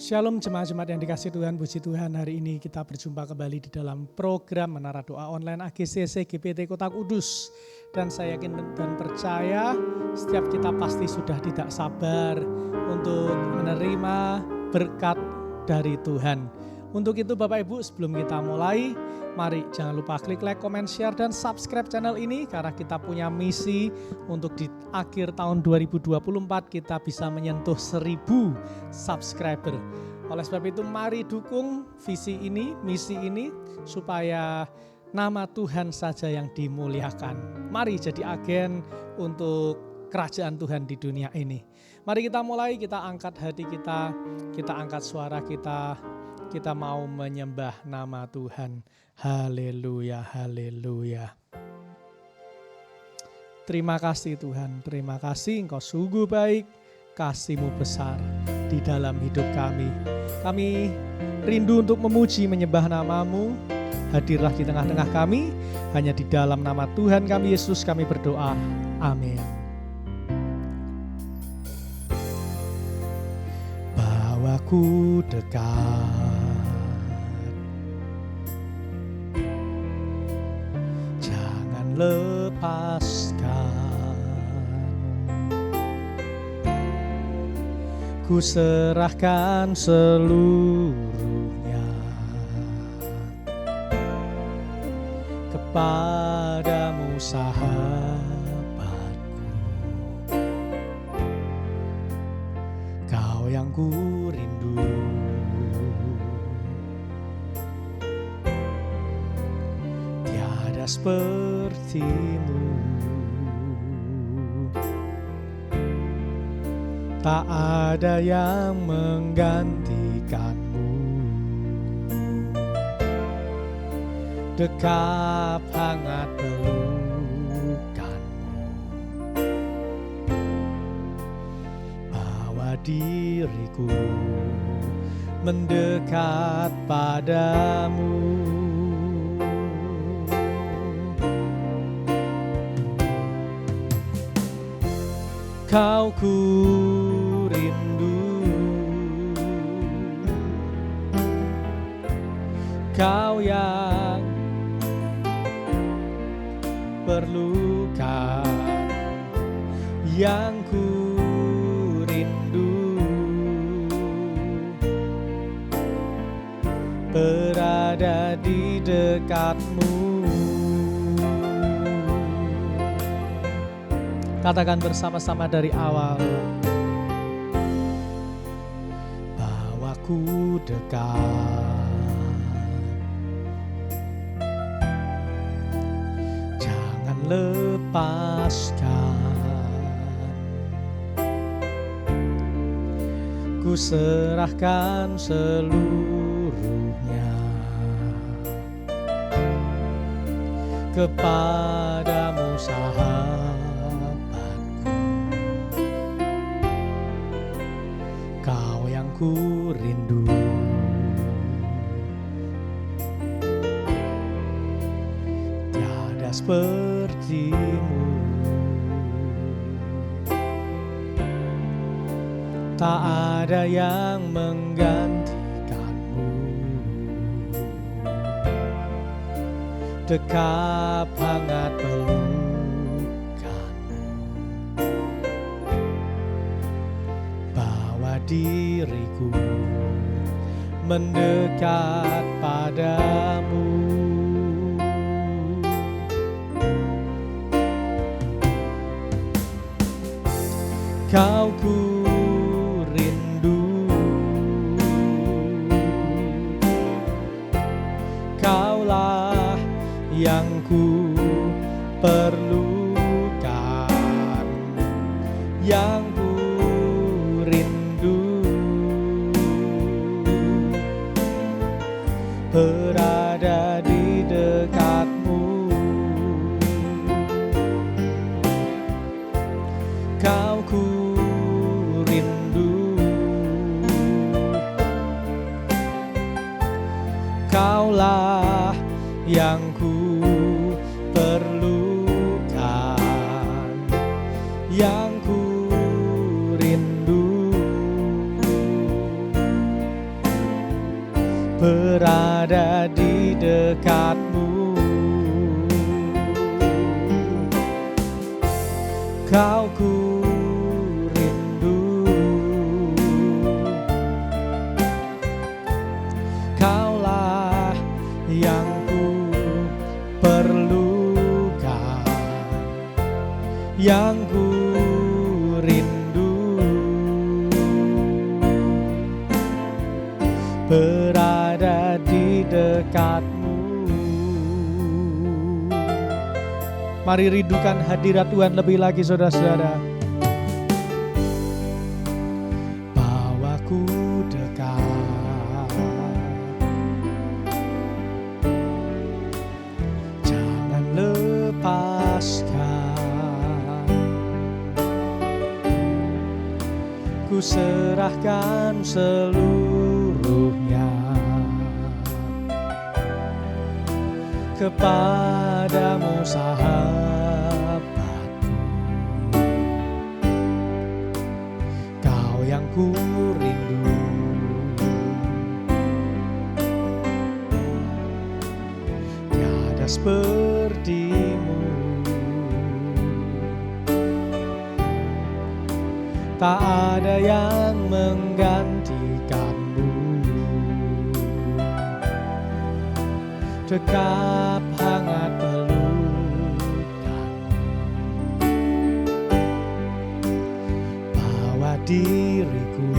Shalom jemaat-jemaat yang dikasih Tuhan, puji Tuhan, hari ini kita berjumpa kembali di dalam program Menara Doa Online AGCC GPT Kota Kudus. Dan saya yakin dan percaya setiap kita pasti sudah tidak sabar untuk menerima berkat dari Tuhan. Untuk itu Bapak Ibu, sebelum kita mulai, mari jangan lupa klik like, comment, share, dan subscribe channel ini karena kita punya misi untuk di akhir tahun 2024 kita bisa menyentuh 1000 subscriber. Oleh sebab itu mari dukung visi ini, misi ini supaya nama Tuhan saja yang dimuliakan. Mari jadi agen untuk kerajaan Tuhan di dunia ini. Mari kita mulai, kita angkat hati kita angkat suara kita mau menyembah nama Tuhan. Haleluya, haleluya. Terima kasih Tuhan, terima kasih Engkau sungguh baik, kasih-Mu besar di dalam hidup kami. Kami rindu untuk memuji, menyembah nama-Mu. Hadirlah di tengah-tengah kami, hanya di dalam nama Tuhan kami Yesus kami berdoa. Amin. Bawaku dekat, lepaskan, ku serahkan seluruhnya kepadamu sahabatku, kau yang ku rindu. Tiada sepertimu, tak ada yang menggantikanmu. Dekap hangat pelukanmu, bawa diriku mendekat padamu. Kau ku rindu, kau yang perlukan, yang ku rindu, berada di dekatmu. Katakan bersama-sama dari awal. Bawaku dekat, jangan lepaskan, ku serahkan seluruhnya kepadamu sahabatku, kau yang ku rindu. Tiada sepertimu, tak ada yang menggantikanmu. Dekap hangat pelukanmu, bawa diriku mendekat padamu. Kau ku rindu, kaulah yang ku perlukan, yang ku rindu, berada di dekatmu. Kau ku rindu, kaulah yang ku perlukan, Kau ku rindu, Kaulah yang ku perlukan, yang ku rindu, berada di dekatmu. Mari rindukan hadirat Tuhan lebih lagi, saudara-saudara. Bawaku dekat, jangan lepaskan, ku serahkan seluruhnya kepadamu, sahabatku. Kau yang ku rindu, tiada sepertimu. Tak ada yang menggantikanmu. Dekap hangat pelukan, bawa diriku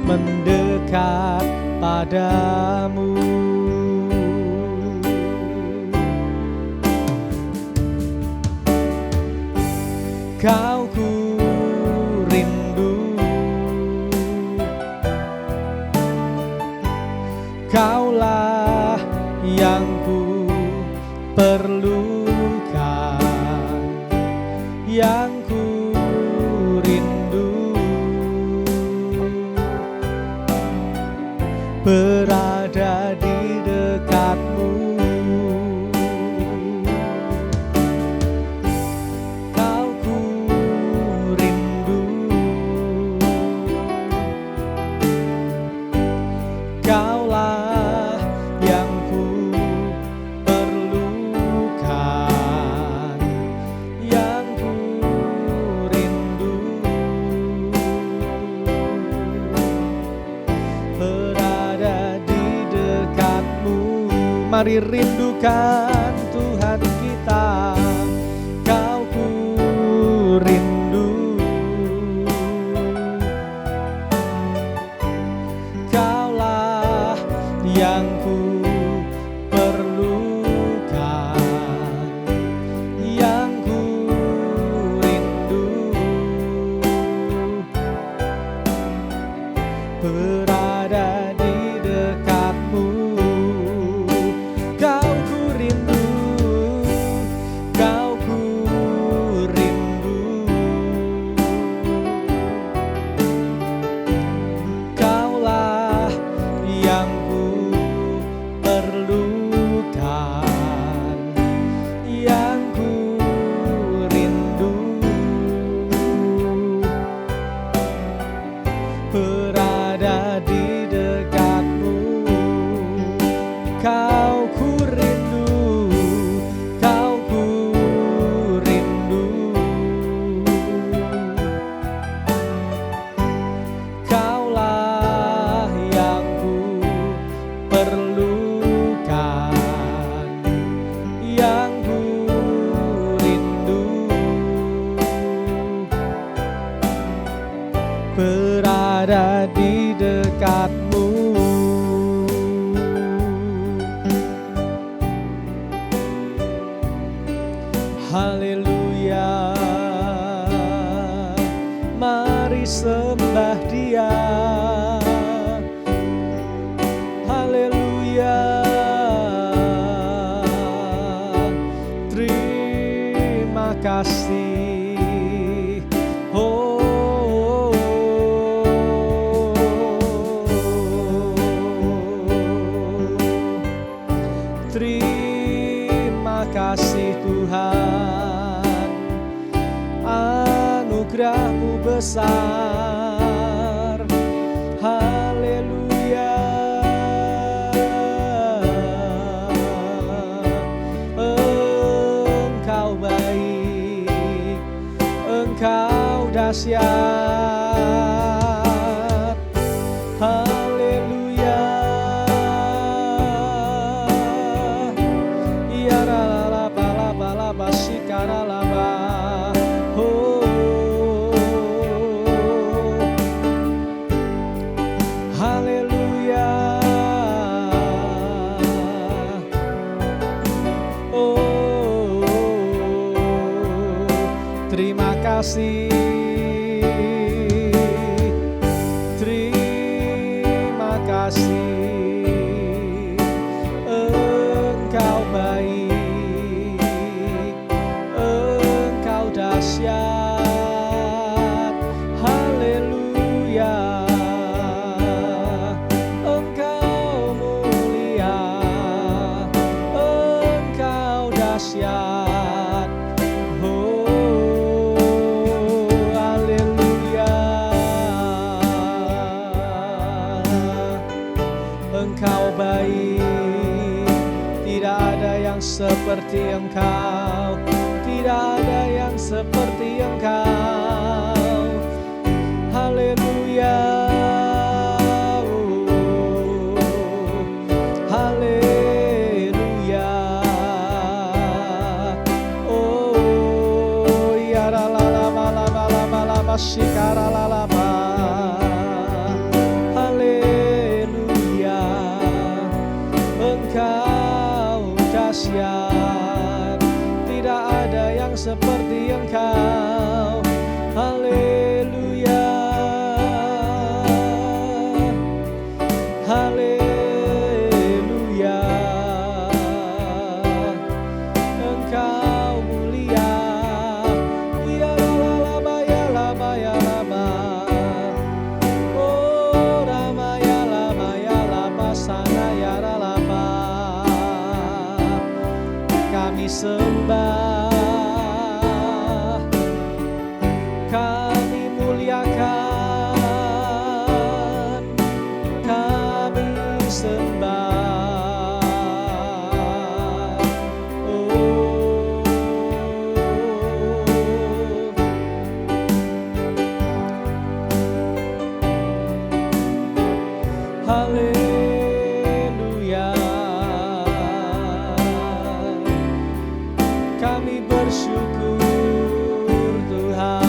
mendekat padamu. Kau ku rindu, Kaulah yang ku perlukan, yang ku rindu, berada di dekatmu. Kau ku rindu, Kaulah yang ku perlukan, yang ku rindu, berada di dekatmu. Mari rindukan Tuhan kita. Kau ku rindu, Kaulah yang ku perlukan, yang ku rindu, berada di dekatmu. Kau ku rindu, kau ku rindu, Kaulah yang ku perlukan, yang ku rindu, berada di dekatmu. Kau ku rindu, kau ku rindu, Kaulah yang ku perlukan, yang ku rindu, berada di dekatmu. Haleluya, mari sembah Dia. Haleluya, terima kasih. Oh, terima kasih Tuhan, anugerah-Mu besar. Haleluya, Engkau baik, dahsyat. Haleluya. Ya la la ba sikara la ba. Oh, haleluya. Oh, terima kasih. Terima kasih. Engkau baik. Engkau dahsyat. Haleluya. Engkau mulia. Engkau dahsyat. Oh, haleluya. Engkau baik, tidak ada yang seperti Engkau, tidak ada yang seperti Engkau. Haleluya. Oh, haleluya. Oh, ya la la la ba sikara la la ba. Haleluya. Engkau dahsyat, tidak ada yang seperti Engkau. Haleluya. Haleluya. Engkau mulia. Ya la ba ya la ba ya la ba. Oh, rama ya la ba sana ya la ba. Kami sembah, kami muliakan, kami sembah. Oh, haleluya. Kami bersyukur Tuhan,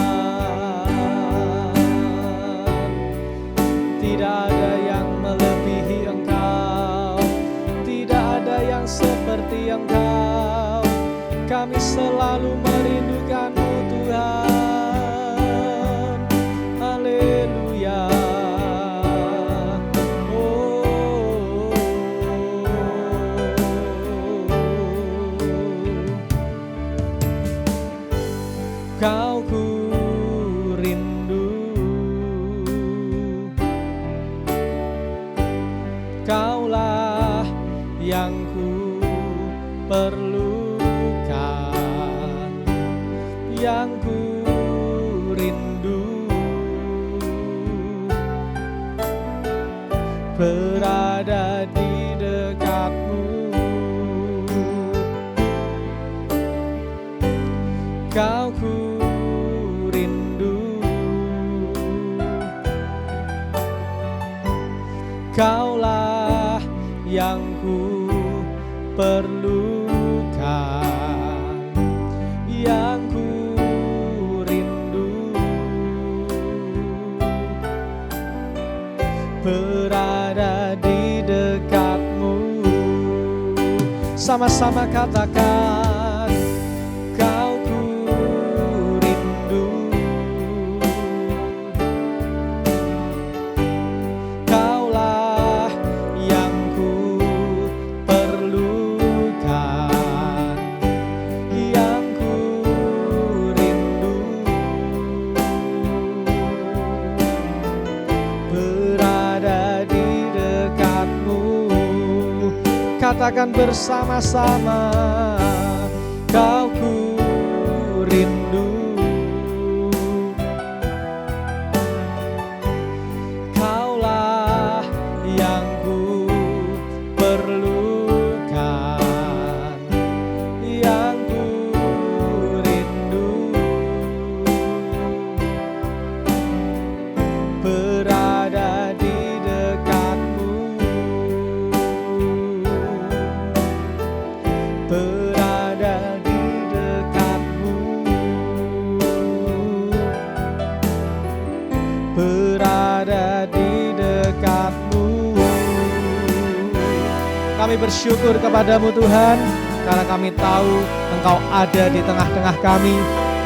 tidak ada yang melebihi Engkau, tidak ada yang seperti Engkau. Kami selalu merindukan-Mu Tuhan. Haleluya. Kau ku rindu, Kaulah yang ku perlukan, yang ku rindu, berada di dekat-Mu. Kau ku rindu, Kaulah yang ku perlukan, yang ku rindu, berada di dekat-Mu. Sama-sama katakan, Kau ku rindu, Kaulah yang ku perlukan, yang ku rindu, berada di dekat-Mu. Katakan bersama-sama, Kau ku rindu, Kaulah yang ku perlukan, yang ku rindu, Kami bersyukur kepadamu Tuhan, karena kami tahu Engkau ada di tengah-tengah kami,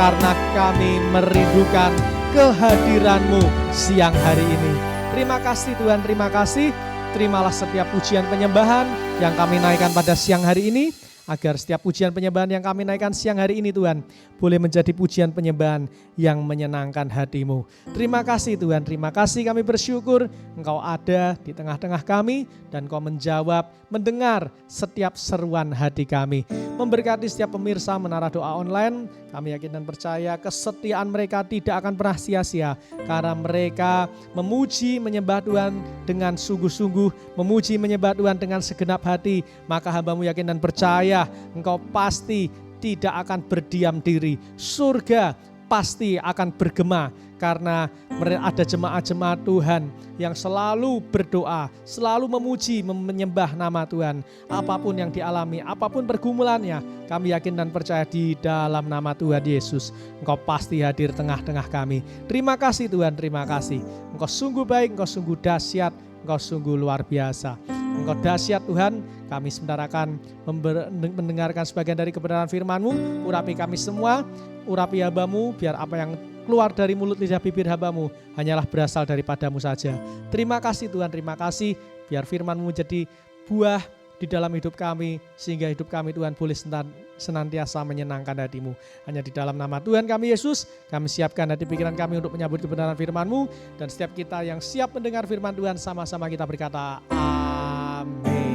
karena kami merindukan kehadiran-Mu siang hari ini. Terima kasih Tuhan, terima kasih. Terimalah setiap pujian penyembahan yang kami naikkan pada siang hari ini, agar setiap pujian penyembahan yang kami naikkan siang hari ini Tuhan, boleh menjadi pujian penyembahan yang menyenangkan hati-Mu. Terima kasih Tuhan, terima kasih, kami bersyukur Engkau ada di tengah-tengah kami dan Engkau menjawab, mendengar setiap seruan hati kami. Memberkati setiap pemirsa Menara Doa Online, kami yakin dan percaya kesetiaan mereka tidak akan pernah sia-sia, karena mereka memuji menyembah Tuhan dengan sungguh-sungguh, memuji menyembah Tuhan dengan segenap hati. Maka hamba-Mu yakin dan percaya Engkau pasti tidak akan berdiam diri. Surga pasti akan bergema, karena ada jemaat-jemaat Tuhan yang selalu berdoa, selalu memuji, menyembah nama Tuhan. Apapun yang dialami, apapun pergumulannya, kami yakin dan percaya di dalam nama Tuhan Yesus, Engkau pasti hadir tengah-tengah kami. Terima kasih Tuhan, terima kasih. Engkau sungguh baik, Engkau sungguh dahsyat, Engkau sungguh luar biasa. Engkau dahsyat Tuhan, kami sebentar akan mendengarkan sebagian dari kebenaran firman-Mu. Urapi kami semua, urapi hamba-Mu, biar apa yang keluar dari mulut lidah bibir hamba-Mu hanyalah berasal daripada-Mu saja. Terima kasih Tuhan, terima kasih, biar firman-Mu menjadi buah di dalam hidup kami, sehingga hidup kami Tuhan boleh senantiasa menyenangkan hati-Mu. Hanya di dalam nama Tuhan kami Yesus, kami siapkan hati pikiran kami untuk menyambut kebenaran firman-Mu, dan setiap kita yang siap mendengar firman Tuhan, sama-sama kita berkata amin.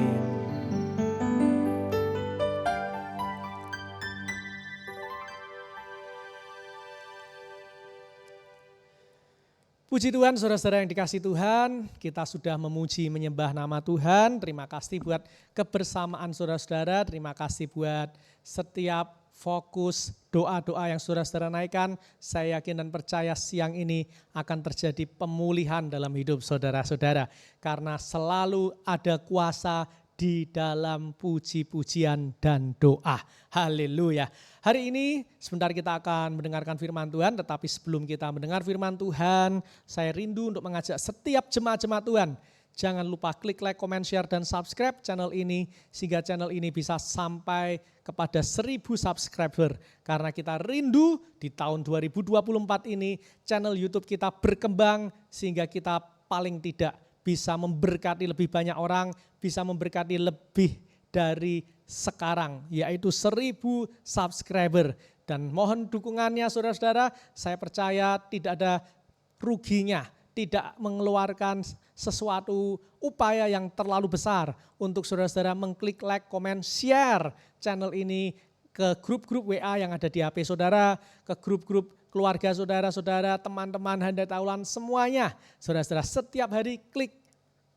Puji Tuhan, saudara-saudara yang dikasihi Tuhan, kita sudah memuji menyembah nama Tuhan. Terima kasih buat kebersamaan saudara-saudara, terima kasih buat setiap fokus doa-doa yang saudara-saudara naikkan. Saya yakin dan percaya siang ini akan terjadi pemulihan dalam hidup saudara-saudara, karena selalu ada kuasa di dalam puji-pujian dan doa. Haleluya. Hari ini sebentar kita akan mendengarkan firman Tuhan, tetapi sebelum kita mendengar firman Tuhan, saya rindu untuk mengajak setiap jemaat-jemaat Tuhan, jangan lupa klik like, comment, share, dan subscribe channel ini, sehingga channel ini bisa sampai kepada 1000 subscriber. Karena kita rindu di tahun 2024 ini channel YouTube kita berkembang, sehingga kita paling tidak bisa memberkati lebih banyak orang, bisa memberkati lebih dari sekarang, yaitu 1000 subscriber. Dan mohon dukungannya saudara-saudara, saya percaya tidak ada ruginya, tidak mengeluarkan sesuatu upaya yang terlalu besar untuk saudara-saudara mengklik like, comment, share channel ini ke grup-grup WA yang ada di HP saudara, ke grup-grup keluarga saudara-saudara, teman-teman, handa taulan, semuanya. Saudara-saudara setiap hari klik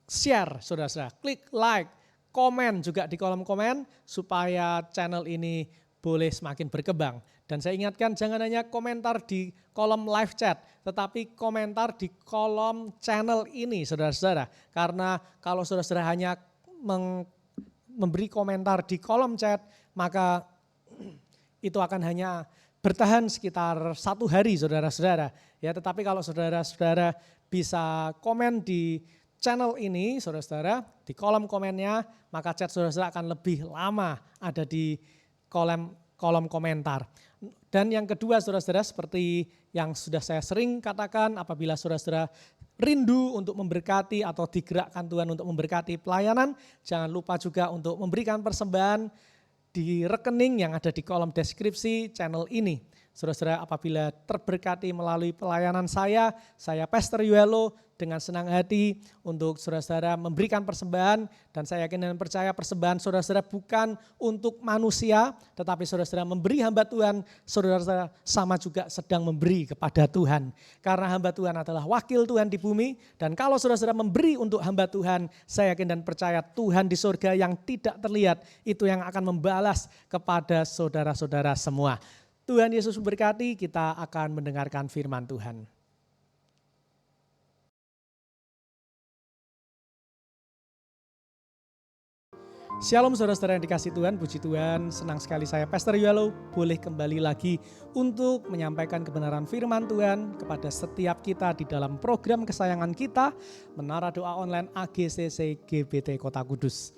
share, saudara-saudara, klik like, komen juga di kolom komen supaya channel ini boleh semakin berkembang. Dan saya ingatkan jangan hanya komentar di kolom live chat, tetapi komentar di kolom channel ini saudara-saudara. Karena kalau saudara-saudara hanya memberi komentar di kolom chat, maka itu akan hanya bertahan sekitar 1 hari saudara-saudara. Ya, tetapi kalau saudara-saudara bisa komen di channel ini, saudara-saudara, di kolom komennya, maka chat saudara-saudara akan lebih lama ada di kolom komentar. Dan yang kedua, saudara-saudara, seperti yang sudah saya sering katakan, apabila saudara-saudara rindu untuk memberkati atau digerakkan Tuhan untuk memberkati pelayanan, jangan lupa juga untuk memberikan persembahan di rekening yang ada di kolom deskripsi channel ini. Saudara-saudara, apabila terberkati melalui pelayanan saya Pastor Yuelo, dengan senang hati untuk saudara-saudara memberikan persembahan, dan saya yakin dan percaya persembahan saudara-saudara bukan untuk manusia, tetapi saudara-saudara memberi hamba Tuhan, saudara-saudara sama juga sedang memberi kepada Tuhan. Karena hamba Tuhan adalah wakil Tuhan di bumi, dan kalau saudara-saudara memberi untuk hamba Tuhan, saya yakin dan percaya Tuhan di surga yang tidak terlihat, itu yang akan membalas kepada saudara-saudara semua. Tuhan Yesus memberkati, kita akan mendengarkan firman Tuhan. Shalom saudara-saudara yang dikasih Tuhan, puji Tuhan, senang sekali saya Pastor Yuelo boleh kembali lagi untuk menyampaikan kebenaran firman Tuhan kepada setiap kita di dalam program kesayangan kita, Menara Doa Online AGCC GBT Kota Kudus.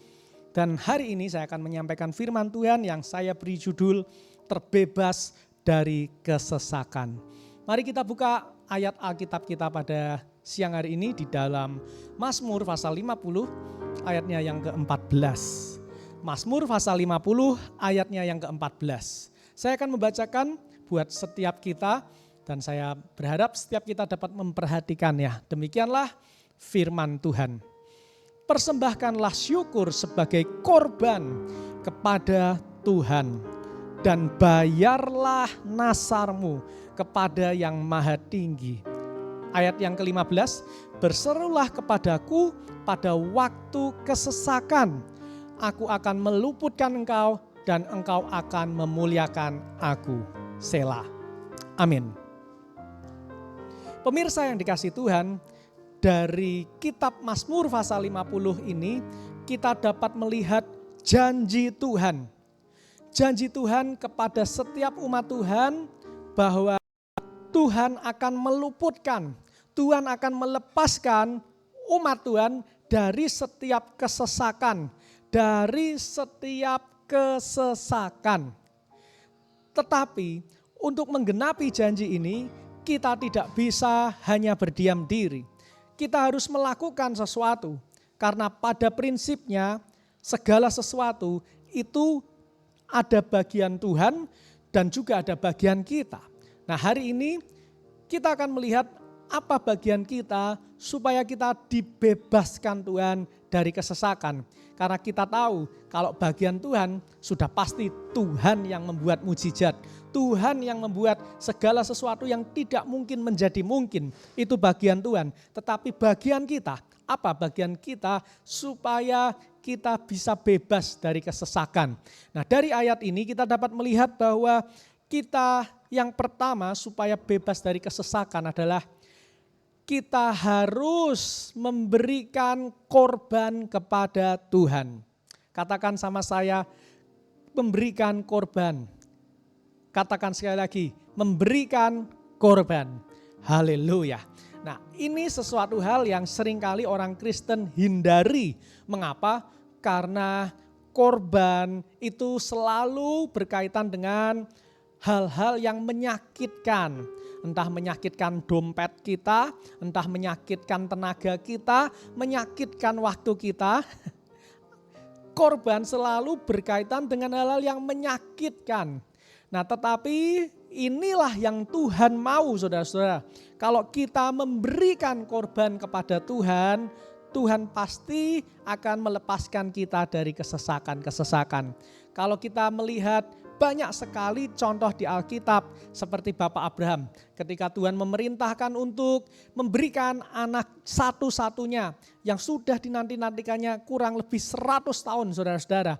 Dan hari ini saya akan menyampaikan firman Tuhan yang saya beri judul Terbebas dari Kesesakan. Mari kita buka ayat Alkitab kita pada siang hari ini di dalam Mazmur pasal 50 ayatnya yang ke-14. Mazmur pasal 50 ayatnya yang ke-14. Saya akan membacakan buat setiap kita dan saya berharap setiap kita dapat memperhatikan ya. Demikianlah firman Tuhan. Persembahkanlah syukur sebagai korban kepada Tuhan dan bayarlah nasarmu kepada yang maha tinggi. Ayat yang ke-15, berserulah kepadaku pada waktu kesesakan. Aku akan meluputkan engkau dan engkau akan memuliakan aku. Selah. Amin. Pemirsa yang dikasihi Tuhan, dari kitab Mazmur pasal 50 ini kita dapat melihat janji Tuhan. Janji Tuhan kepada setiap umat Tuhan bahwa Tuhan akan meluputkan, Tuhan akan melepaskan umat Tuhan dari setiap kesesakan, dari setiap kesesakan. Tetapi untuk menggenapi janji ini kita tidak bisa hanya berdiam diri. Kita harus melakukan sesuatu karena pada prinsipnya segala sesuatu itu ada bagian Tuhan dan juga ada bagian kita. Nah, hari ini kita akan melihat apa bagian kita supaya kita dibebaskan Tuhan dari kesesakan. Karena kita tahu kalau bagian Tuhan sudah pasti Tuhan yang membuat mukjizat. Tuhan yang membuat segala sesuatu yang tidak mungkin menjadi mungkin. Itu bagian Tuhan. Tetapi bagian kita, apa bagian kita supaya kita bisa bebas dari kesesakan. Nah, dari ayat ini kita dapat melihat bahwa kita yang pertama supaya bebas dari kesesakan adalah kita harus memberikan korban kepada Tuhan. Katakan sama saya, memberikan korban. Katakan sekali lagi, memberikan korban. Haleluya. Nah, ini sesuatu hal yang seringkali orang Kristen hindari. Mengapa? Karena korban itu selalu berkaitan dengan hal-hal yang menyakitkan. Entah menyakitkan dompet kita, entah menyakitkan tenaga kita, menyakitkan waktu kita. Korban selalu berkaitan dengan hal-hal yang menyakitkan. Nah, tetapi inilah yang Tuhan mau, saudara-saudara. Kalau kita memberikan korban kepada Tuhan, Tuhan pasti akan melepaskan kita dari kesesakan-kesesakan. Kalau kita melihat banyak sekali contoh di Alkitab seperti Bapak Abraham. Ketika Tuhan memerintahkan untuk memberikan anak satu-satunya yang sudah dinanti-nantikannya kurang lebih 100 tahun, saudara-saudara.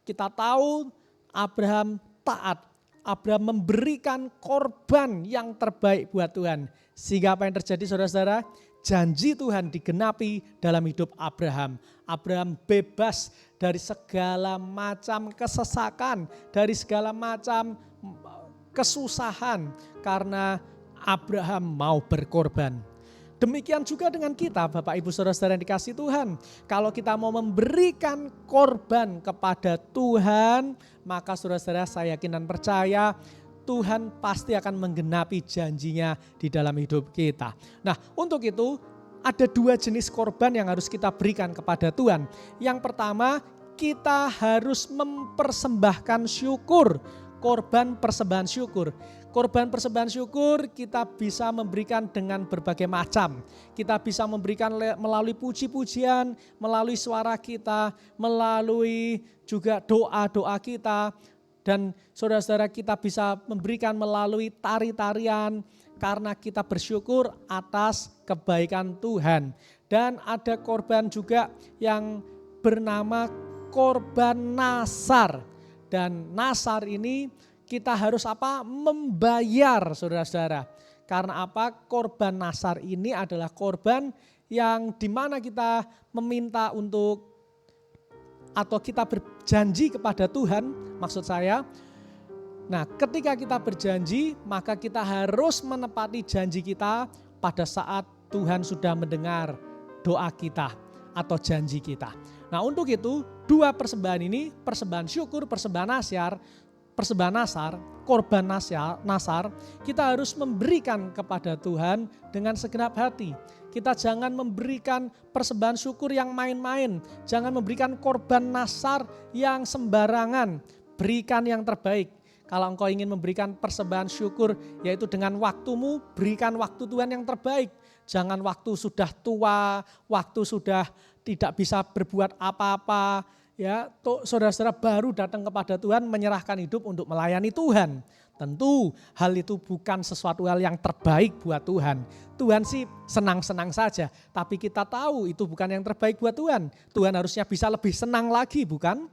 Kita tahu Abraham taat. Abraham memberikan korban yang terbaik buat Tuhan. Sehingga apa yang terjadi, saudara-saudara? Janji Tuhan digenapi dalam hidup Abraham. Abraham bebas dari segala macam kesesakan, dari segala macam kesusahan karena Abraham mau berkorban. Demikian juga dengan kita, Bapak Ibu Saudara-saudara yang dikasihi Tuhan. Kalau kita mau memberikan korban kepada Tuhan, maka saudara-saudara saya yakin dan percaya Tuhan pasti akan menggenapi janjinya di dalam hidup kita. Nah, untuk itu ada dua jenis korban yang harus kita berikan kepada Tuhan. Yang pertama, kita harus mempersembahkan syukur, korban persembahan syukur. Korban persembahan syukur kita bisa memberikan dengan berbagai macam. Kita bisa memberikan melalui puji-pujian, melalui suara kita, melalui juga doa-doa kita. Dan saudara-saudara kita bisa memberikan melalui tari-tarian karena kita bersyukur atas kebaikan Tuhan. Dan ada korban juga yang bernama korban nasar. Dan nasar ini kita harus apa? Membayar, saudara-saudara. Karena apa? Korban nasar ini adalah korban yang dimana kita meminta untuk atau kita berjanji kepada Tuhan, maksud saya. Nah, ketika kita berjanji, maka kita harus menepati janji kita pada saat Tuhan sudah mendengar doa kita. atau janji kita. Nah untuk itu 2 persembahan ini, persembahan syukur, persembahan nasar, korban nasar, kita harus memberikan kepada Tuhan dengan segenap hati. Kita jangan memberikan persembahan syukur yang main-main, jangan memberikan korban nasar yang sembarangan, berikan yang terbaik. Kalau engkau ingin memberikan persembahan syukur, yaitu dengan waktumu, berikan waktu Tuhan yang terbaik. Jangan waktu sudah tua, waktu sudah tidak bisa berbuat apa-apa. Ya, saudara-saudara baru datang kepada Tuhan menyerahkan hidup untuk melayani Tuhan. Tentu hal itu bukan sesuatu hal yang terbaik buat Tuhan. Tuhan sih senang-senang saja, tapi kita tahu itu bukan yang terbaik buat Tuhan. Tuhan harusnya bisa lebih senang lagi, bukan?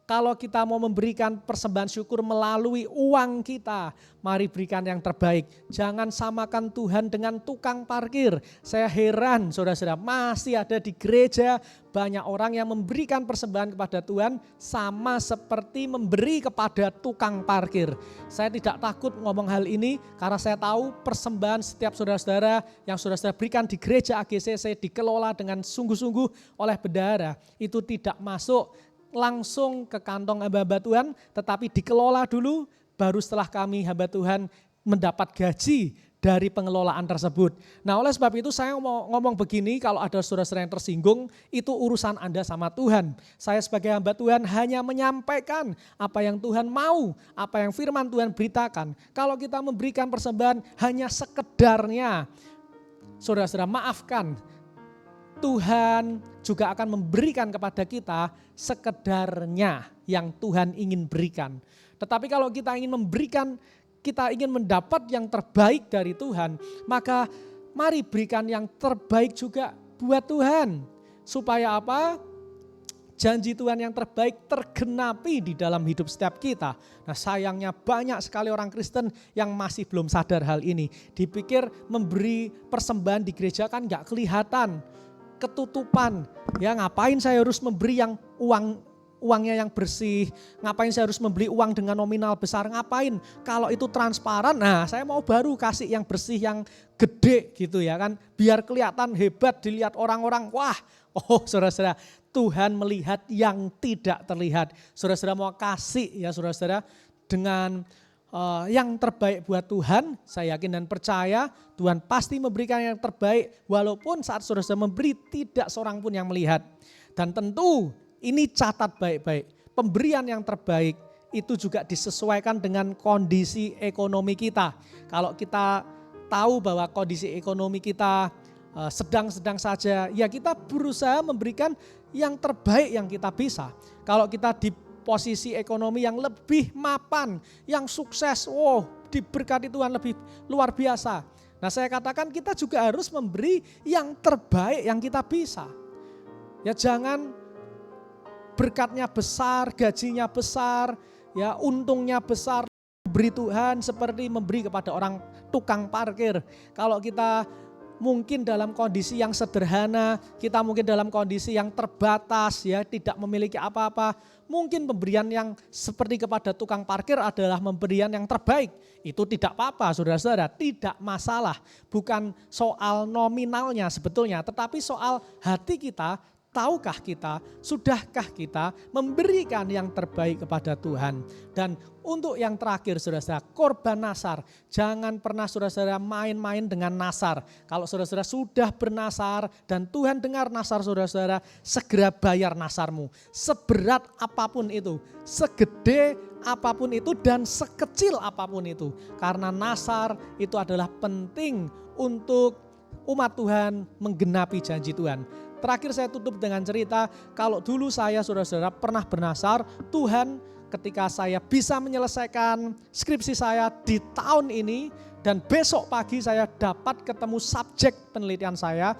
Kalau kita mau memberikan persembahan syukur melalui uang kita, mari berikan yang terbaik. Jangan samakan Tuhan dengan tukang parkir. Saya heran saudara-saudara, masih ada di gereja banyak orang yang memberikan persembahan kepada Tuhan sama seperti memberi kepada tukang parkir. Saya tidak takut ngomong hal ini karena saya tahu persembahan setiap saudara-saudara yang saudara-saudara berikan di gereja AGCC dikelola dengan sungguh-sungguh oleh bendahara. Itu tidak masuk langsung ke kantong hamba-hamba Tuhan, tetapi dikelola dulu, baru setelah kami hamba Tuhan mendapat gaji dari pengelolaan tersebut. Nah oleh sebab itu saya mau ngomong begini, kalau ada saudara-saudara yang tersinggung, itu urusan Anda sama Tuhan. Saya sebagai hamba Tuhan hanya menyampaikan apa yang Tuhan mau, apa yang firman Tuhan beritakan. Kalau kita memberikan persembahan hanya sekedarnya, saudara-saudara maafkan, Tuhan juga akan memberikan kepada kita sekedarnya yang Tuhan ingin berikan. Tetapi kalau kita ingin memberikan, kita ingin mendapat yang terbaik dari Tuhan, maka mari berikan yang terbaik juga buat Tuhan. Supaya apa? Janji Tuhan yang terbaik tergenapi di dalam hidup setiap kita. Nah sayangnya banyak sekali orang Kristen yang masih belum sadar hal ini. Dipikir memberi persembahan di gereja kan gak kelihatan, ketutupan, ya ngapain saya harus memberi yang uangnya yang bersih, ngapain saya harus membeli uang dengan nominal besar, ngapain kalau itu transparan, nah saya mau baru kasih yang bersih yang gede gitu ya kan, biar kelihatan hebat dilihat orang-orang, wah oh saudara-saudara, Tuhan melihat yang tidak terlihat. Saudara-saudara mau kasih ya saudara-saudara dengan yang terbaik buat Tuhan, saya yakin dan percaya Tuhan pasti memberikan yang terbaik walaupun saat saudara-saudara memberi tidak seorang pun yang melihat. Dan tentu ini catat baik-baik, pemberian yang terbaik itu juga disesuaikan dengan kondisi ekonomi kita. Kalau kita tahu bahwa kondisi ekonomi kita sedang-sedang saja, ya kita berusaha memberikan yang terbaik yang kita bisa. Kalau kita di posisi ekonomi yang lebih mapan, yang sukses, diberkati Tuhan lebih luar biasa. Nah saya katakan kita juga harus memberi yang terbaik yang kita bisa. Ya jangan berkatnya besar, gajinya besar, ya untungnya besar, beri Tuhan seperti memberi kepada orang tukang parkir. Kalau kita mungkin dalam kondisi yang sederhana, kita mungkin dalam kondisi yang terbatas, ya tidak memiliki apa-apa. Mungkin pemberian yang seperti kepada tukang parkir adalah pemberian yang terbaik. Itu tidak apa-apa saudara-saudara, tidak masalah. Bukan soal nominalnya sebetulnya, tetapi soal hati kita. Tahukah kita, sudahkah kita memberikan yang terbaik kepada Tuhan? Dan untuk yang terakhir saudara-saudara, korban nasar. Jangan pernah saudara-saudara main-main dengan nasar. Kalau saudara-saudara sudah bernasar dan Tuhan dengar nasar saudara-saudara, segera bayar nasarmu. Seberat apapun itu, segede apapun itu dan sekecil apapun itu. Karena nasar itu adalah penting untuk umat Tuhan menggenapi janji Tuhan. Terakhir saya tutup dengan cerita, kalau dulu saya saudara-saudara pernah bernasar, Tuhan ketika saya bisa menyelesaikan skripsi saya di tahun ini dan besok pagi saya dapat ketemu subjek penelitian saya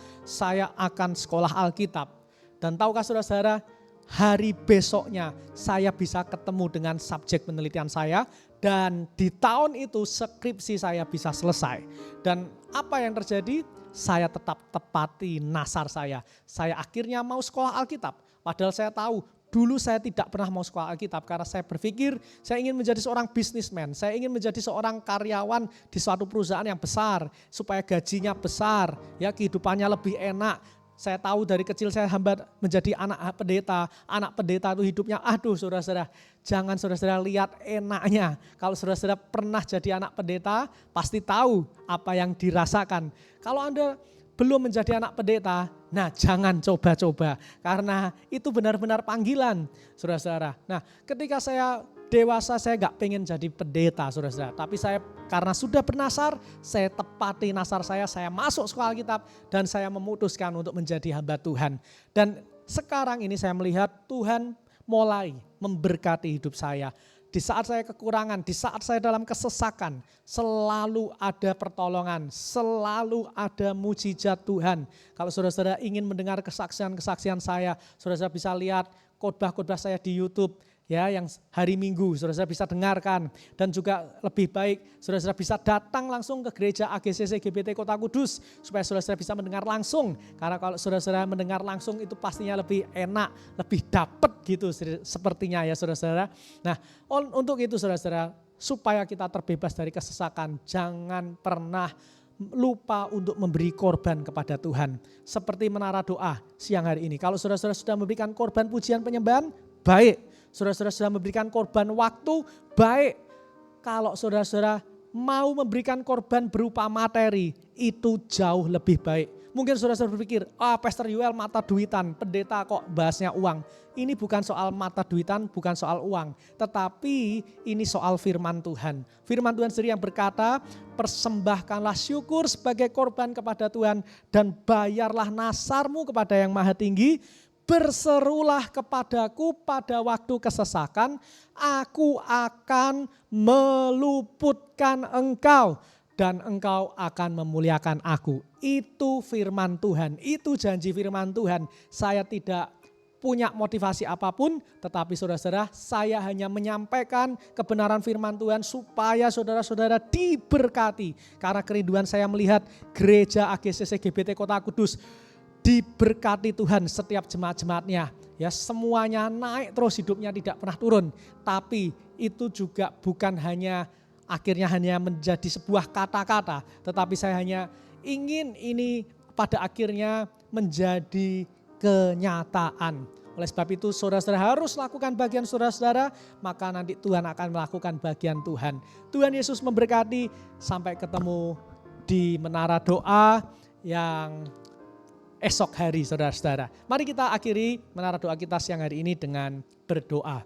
akan sekolah Alkitab. Dan tahukah saudara-saudara, hari besoknya saya bisa ketemu dengan subjek penelitian saya dan di tahun itu skripsi saya bisa selesai. Dan apa yang terjadi? Saya tetap tepati nasar saya. Saya akhirnya mau sekolah Alkitab. Padahal saya tahu dulu saya tidak pernah mau sekolah Alkitab karena saya berpikir saya ingin menjadi seorang bisnismen. Saya ingin menjadi seorang karyawan di suatu perusahaan yang besar supaya gajinya besar, ya kehidupannya lebih enak. Saya tahu dari kecil saya hamba menjadi anak pendeta. Anak pendeta itu hidupnya, aduh saudara-saudara, jangan saudara-saudara lihat enaknya. Kalau saudara-saudara pernah jadi anak pendeta, pasti tahu apa yang dirasakan. Kalau Anda belum menjadi anak pendeta, nah jangan coba-coba. Karena itu benar-benar panggilan, saudara-saudara. Nah, ketika saya dewasa, saya gak pengen jadi pendeta, saudara-saudara. Tapi saya karena sudah bernasar, saya tepati nasar saya masuk sekolah Alkitab, dan saya memutuskan untuk menjadi hamba Tuhan. Dan sekarang ini saya melihat Tuhan mulai memberkati hidup saya. Di saat saya kekurangan, di saat saya dalam kesesakan, selalu ada pertolongan, selalu ada mujizat Tuhan. Kalau saudara-saudara ingin mendengar kesaksian-kesaksian saya, saudara-saudara bisa lihat khotbah-khotbah saya di YouTube, ya, yang hari Minggu saudara-saudara bisa dengarkan. Dan juga lebih baik saudara-saudara bisa datang langsung ke gereja AGCC GBT Kota Kudus supaya saudara-saudara bisa mendengar langsung. Karena kalau saudara-saudara mendengar langsung itu pastinya lebih enak, lebih dapat gitu sepertinya ya saudara-saudara. Nah, untuk itu saudara-saudara, supaya kita terbebas dari kesesakan, jangan pernah lupa untuk memberi korban kepada Tuhan. Seperti menara doa siang hari ini. Kalau saudara-saudara sudah memberikan korban pujian penyembahan, baik. Saudara-saudara sudah memberikan korban waktu, baik. Kalau saudara-saudara mau memberikan korban berupa materi, itu jauh lebih baik. Mungkin saudara-saudara berpikir, Pastor Yuel mata duitan, pendeta kok bahasnya uang. Ini bukan soal mata duitan, bukan soal uang. Tetapi ini soal firman Tuhan. Firman Tuhan sendiri yang berkata, persembahkanlah syukur sebagai korban kepada Tuhan, dan bayarlah nasarmu kepada yang maha tinggi. Berserulah kepadaku pada waktu kesesakan, aku akan meluputkan engkau dan engkau akan memuliakan aku. Itu firman Tuhan, itu janji firman Tuhan. Saya tidak punya motivasi apapun, tetapi saudara-saudara, saya hanya menyampaikan kebenaran firman Tuhan supaya saudara-saudara diberkati. Karena kerinduan saya melihat gereja AGCC GBT Kota Kudus diberkati Tuhan setiap jemaat-jemaatnya. Ya, semuanya naik terus, hidupnya tidak pernah turun. Tapi itu juga bukan hanya akhirnya hanya menjadi sebuah kata-kata, tetapi saya hanya ingin ini pada akhirnya menjadi kenyataan. Oleh sebab itu saudara-saudara harus lakukan bagian saudara-saudara, maka nanti Tuhan akan melakukan bagian Tuhan. Tuhan Yesus memberkati, sampai ketemu di menara doa yang esok hari saudara-saudara. Mari kita akhiri menara doa kita siang hari ini dengan berdoa.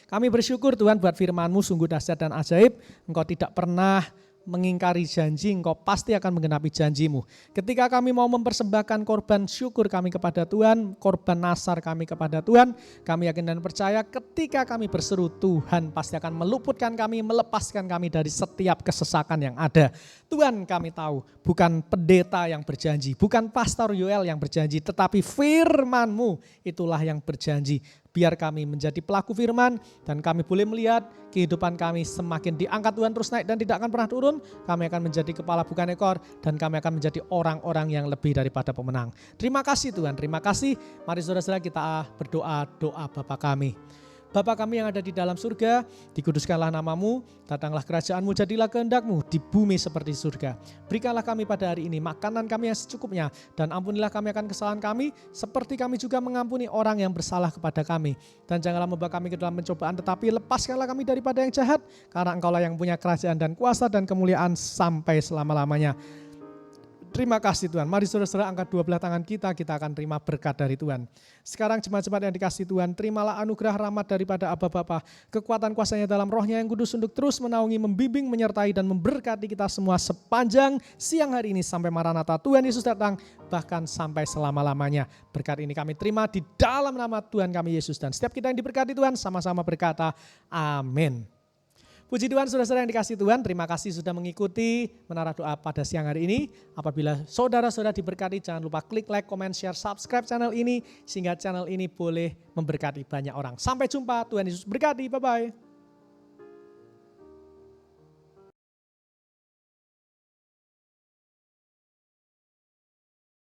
Kami bersyukur Tuhan buat firman-Mu sungguh dahsyat dan ajaib. Engkau tidak pernah mengingkari janji, Engkau pasti akan menggenapi janji-Mu. Ketika kami mau mempersembahkan korban syukur kami kepada Tuhan, korban nasar kami kepada Tuhan, kami yakin dan percaya ketika kami berseru, Tuhan pasti akan meluputkan kami, melepaskan kami dari setiap kesesakan yang ada. Tuhan, kami tahu bukan pendeta yang berjanji, bukan Pastor Yoel yang berjanji, tetapi firman-Mu itulah yang berjanji. Biar kami menjadi pelaku firman dan kami boleh melihat kehidupan kami semakin diangkat Tuhan terus naik dan tidak akan pernah turun. Kami akan menjadi kepala bukan ekor dan kami akan menjadi orang-orang yang lebih daripada pemenang. Terima kasih Tuhan, terima kasih. Mari saudara-saudara kita berdoa doa Bapa kami. Bapa kami yang ada di dalam surga, dikuduskanlah namamu, datanglah kerajaanmu, jadilah kehendak-Mu di bumi seperti surga. Berikanlah kami pada hari ini makanan kami yang secukupnya, dan ampunilah kami akan kesalahan kami, seperti kami juga mengampuni orang yang bersalah kepada kami. Dan janganlah membawa kami ke dalam pencobaan, tetapi lepaskanlah kami daripada yang jahat, karena Engkaulah yang punya kerajaan dan kuasa dan kemuliaan sampai selama-lamanya. Terima kasih Tuhan. Mari saudara-saudara angkat dua belah tangan kita akan terima berkat dari Tuhan. Sekarang jemaat-jemaat yang dikasihi Tuhan, terimalah anugerah rahmat daripada Aba Bapa, kekuatan kuasanya dalam rohnya yang kudus untuk terus menaungi, membimbing, menyertai dan memberkati kita semua sepanjang siang hari ini sampai Maranatha Tuhan Yesus datang, bahkan sampai selama-lamanya. Berkat ini kami terima di dalam nama Tuhan kami Yesus, dan setiap kita yang diberkati Tuhan sama-sama berkata amin. Puji Tuhan, saudara-saudara yang dikasihi Tuhan, terima kasih sudah mengikuti menara doa pada siang hari ini. Apabila saudara-saudara diberkati, jangan lupa klik like, comment, share, subscribe channel ini, sehingga channel ini boleh memberkati banyak orang. Sampai jumpa, Tuhan Yesus berkati, bye-bye.